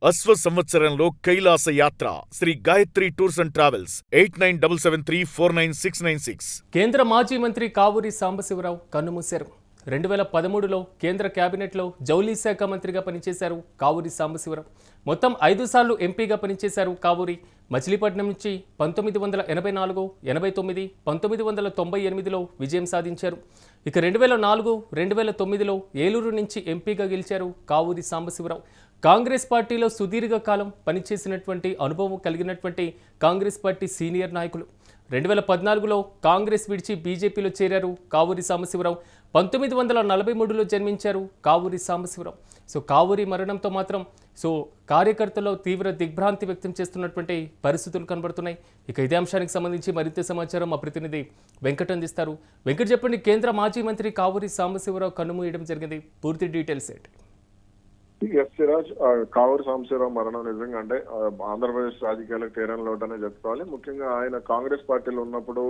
అశ్వ సంవత్సరంలో కైలాస యాత్ర Shri Gayatri tours and travels 8977349696. కేంద్ర మాజీ మంత్రి కావూరి సాంబశివరావు కన్నుమూశారు. 2013లో కేంద్ర కేబినెట్లో జౌళి శాఖ మంత్రిగా పనిచేశారు కావూరి సాంబశివరావు. మొత్తం 5 సార్లు ఎంపీగా పనిచేశారు కావూరి. మచిలీపట్నం నుంచి 1984, 89, 1998లో విజయం సాధించారు. ఇక 2004, 2009లో ఏలూరు నుంచి ఎంపీగా గెలిచారు కావూరి సాంబశివరావు. కాంగ్రెస్ పార్టీలో సుదీర్ఘకాలం పనిచేసినటువంటి అనుభవం కలిగినటువంటి కాంగ్రెస్ పార్టీ సీనియర్ నాయకులు. 2014లో కాంగ్రెస్ విడిచి బీజేపీలో చేరారు కావూరి సాంబశివరావు. 1943లో జన్మించారు కావూరి సాంబశివరావు. కావూరి మరణంతో మాత్రం కార్యకర్తల్లో తీవ్ర దిగ్భ్రాంతి వ్యక్తం చేస్తున్నటువంటి పరిస్థితులు కనబడుతున్నాయి. ఇక ఇదే అంశానికి సంబంధించి మరింత సమాచారం మా ప్రతినిధి వెంకట్ అందిస్తారు. వెంకట్, చెప్పండి, కేంద్ర మాజీ మంత్రి కావూరి సాంబశివరావు కన్నుమూయడం జరిగింది, పూర్తి డీటెయిల్స్ ఏంటి? సిరాజ్, కావూరి సాంబశివరావు మరణం నిజంగా అంటే ఆంధ్రప్రదేశ్ రాజకీయాలకు తీరని లోటనే చెప్పుకోవాలి. ముఖ్యంగా ఆయన కాంగ్రెస్ పార్టీలో ఉన్నప్పుడు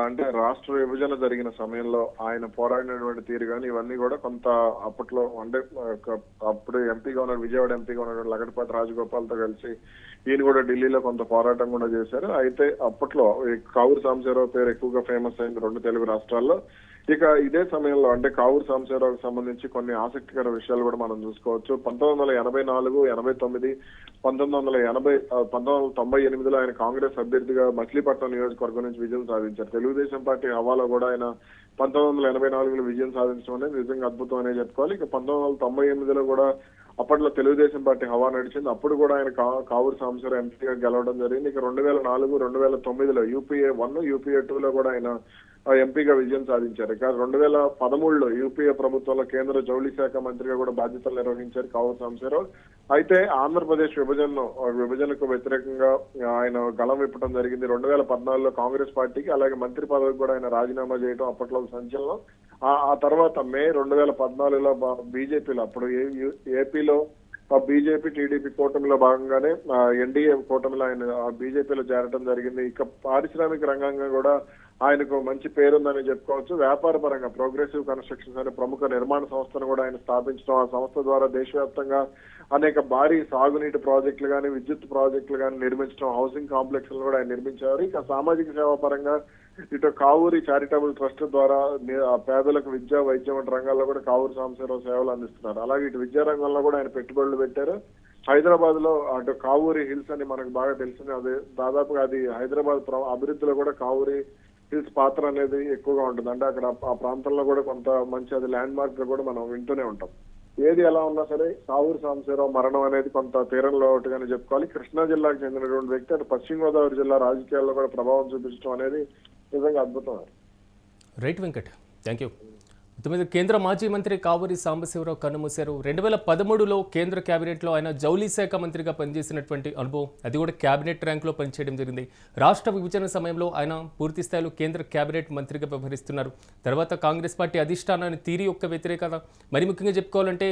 అంటే రాష్ట్ర విభజన జరిగిన సమయంలో ఆయన పోరాడినటువంటి తీరు కానీ ఇవన్నీ కూడా కొంత అప్పట్లో అంటే అప్పుడు ఎంపీగా ఉన్న విజయవాడ ఎంపీగా ఉన్నటువంటి లగడపాటి రాజగోపాల్తో కలిసి ఈయన కూడా ఢిల్లీలో కొంత పోరాటం కూడా చేశారు. అయితే అప్పట్లో కావూరి సాంబశివరావు పేరు ఎక్కువగా ఫేమస్ అయింది 2 తెలుగు రాష్ట్రాల్లో. ఇక ఇదే సమయంలో అంటే కావూరి సాంబశివరావుకి సంబంధించి కొన్ని ఆసక్తికర విషయాలు కూడా మనం చూసుకోవచ్చు. 1984, 89, 1998లో ఆయన కాంగ్రెస్ అభ్యర్థిగా మచిలీపట్నం నియోజకవర్గం నుంచి విజయం సాధించారు. తెలుగుదేశం పార్టీ హవాలో కూడా ఆయన 1984లో విజయం సాధించడం అనేది నిజంగా అద్భుతం అనే చెప్పుకోవాలి. ఇక 1998లో కూడా అప్పట్లో తెలుగుదేశం పార్టీ హవా నడిచింది. అప్పుడు కూడా ఆయన కావూరి సాంబశివరావు ఎంపీగా గెలవడం జరిగింది. ఇక 2004, 2009లో యూపీఏ 1, యూపీఏ 2లో కూడా ఆయన ఎంపీగా విజయం సాధించారు. ఇక 2013లో యూపీఏ ప్రభుత్వంలో కేంద్ర జౌళి శాఖ మంత్రిగా కూడా బాధ్యతలు నిర్వహించారు కావూరి సాంబశివరావు. అయితే ఆంధ్రప్రదేశ్ విభజనకు వ్యతిరేకంగా ఆయన గళం విప్పడం జరిగింది. 2014లో కాంగ్రెస్ పార్టీకి అలాగే మంత్రి పదవికి కూడా ఆయన రాజీనామా చేయడం అప్పట్లో సంచలనం. ఆ తర్వాత మే 2014లో బీజేపీలో అప్పుడు ఏపీలో బీజేపీ టీడీపీ కూటమిలో భాగంగానే ఎన్డీఏ కూటమిలో ఆయన బీజేపీలో చేరడం జరిగింది. ఇక పారిశ్రామిక రంగంగా కూడా ఆయనకు మంచి పేరుందని చెప్పుకోవచ్చు. వ్యాపార పరంగా ప్రోగ్రెసివ్ కన్స్ట్రక్షన్స్ అనే ప్రముఖ నిర్మాణ సంస్థను కూడా ఆయన స్థాపించడం, ఆ సంస్థ ద్వారా దేశవ్యాప్తంగా అనేక భారీ సాగునీటి ప్రాజెక్టులు కానీ విద్యుత్ ప్రాజెక్టులు కానీ నిర్మించడం, హౌసింగ్ కాంప్లెక్స్ కూడా ఆయన నిర్మించారు. ఇక సామాజిక సేవా పరంగా ఇటు కావూరి చారిటబుల్ ట్రస్ట్ ద్వారా పేదలకు విద్య, వైద్యం వంటి రంగాల్లో కూడా కావూరి సాంబశివరావు సేవలు అందిస్తున్నారు. అలాగే ఇటు విద్యా రంగంలో కూడా ఆయన పెట్టుబడులు పెట్టారు. హైదరాబాద్ లో అటు కావూరి హిల్స్ అని మనకు బాగా తెలిసింది. అదే దాదాపుగా అది హైదరాబాద్ అభివృద్ధిలో కూడా కావూరి హిల్స్ పాత్ర అనేది ఎక్కువగా ఉంటుంది. అంటే అక్కడ ఆ ప్రాంతంలో కూడా కొంత మంచి అది ల్యాండ్ మార్క్ గా కూడా మనం వింటూనే ఉంటాం. ఏది ఎలా ఉన్నా సరే కావూరి సాంబశివరావు మరణం అనేది కొంత తీరంలో ఒకటిగానే చెప్పుకోవాలి. కృష్ణా జిల్లాకు చెందినటువంటి వ్యక్తి అటు పశ్చిమ గోదావరి జిల్లా రాజకీయాల్లో కూడా ప్రభావం చూపించడం అనేది నిజంగా అద్భుతం. Right Venkat, thank you. కేంద్ర మాజీ మంత్రి కావూరి సాంబశివరావు కన్నుమూశారు. 2013లో కేంద్ర కేబినెట్లో ఆయన జౌళి శాఖ మంత్రిగా పనిచేసినటువంటి అనుభవం, అది కూడా కేబినెట్ ర్యాంక్లో పనిచేయడం జరిగింది. రాష్ట్ర విభజన సమయంలో ఆయన పూర్తి స్థాయిలో కేంద్ర కేబినెట్ మంత్రిగా వ్యవహరిస్తున్నారు. తర్వాత కాంగ్రెస్ పార్టీ అధిష్టానాన్ని తీరి యొక్క వ్యతిరేకత, మరి ముఖ్యంగా చెప్పుకోవాలంటే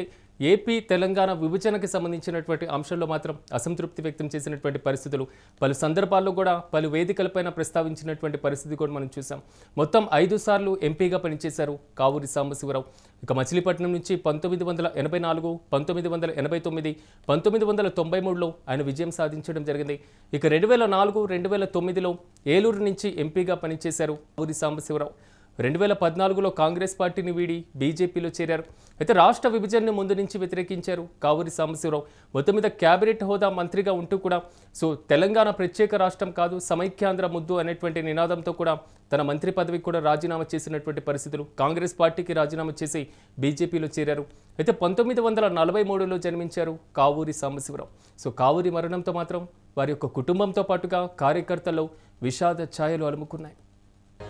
ఏపీ తెలంగాణ విభజనకి సంబంధించినటువంటి అంశంలో మాత్రం అసంతృప్తి వ్యక్తం చేసినటువంటి పరిస్థితులు పలు సందర్భాల్లో కూడా పలు వేదికలపైన ప్రస్తావించినటువంటి పరిస్థితి కూడా మనం చూసాం. మొత్తం 5 సార్లు ఎంపీగా పనిచేశారు కావూరి సాంబశివరావు. ఇక మచిలీపట్నం నుంచి 1984, 1989, 1993లో ఆయన విజయం సాధించడం జరిగింది. ఇక 2004, 2009లో ఏలూరు నుంచి ఎంపీగా పనిచేశారు కావూరి సాంబశివరావు. 2014లో కాంగ్రెస్ పార్టీని వీడి బీజేపీలో చేరారు. అయితే రాష్ట్ర విభజనను ముందు నుంచి వ్యతిరేకించారు కావూరి సాంబశివరావు. మొత్తం మీద క్యాబినెట్ హోదా మంత్రిగా ఉంటూ కూడా తెలంగాణ ప్రత్యేక రాష్ట్రం కాదు, సమైక్యాంధ్ర ముద్దు అనేటువంటి నినాదంతో కూడా తన మంత్రి పదవికి కూడా రాజీనామా చేసినటువంటి పరిస్థితులు, కాంగ్రెస్ పార్టీకి రాజీనామా చేసి బీజేపీలో చేరారు. అయితే 1943లో జన్మించారు కావూరి సాంబశివరావు. కావూరి మరణంతో మాత్రం వారి యొక్క కుటుంబంతో పాటుగా కార్యకర్తల్లో విషాద ఛాయలు అలుముకున్నాయి.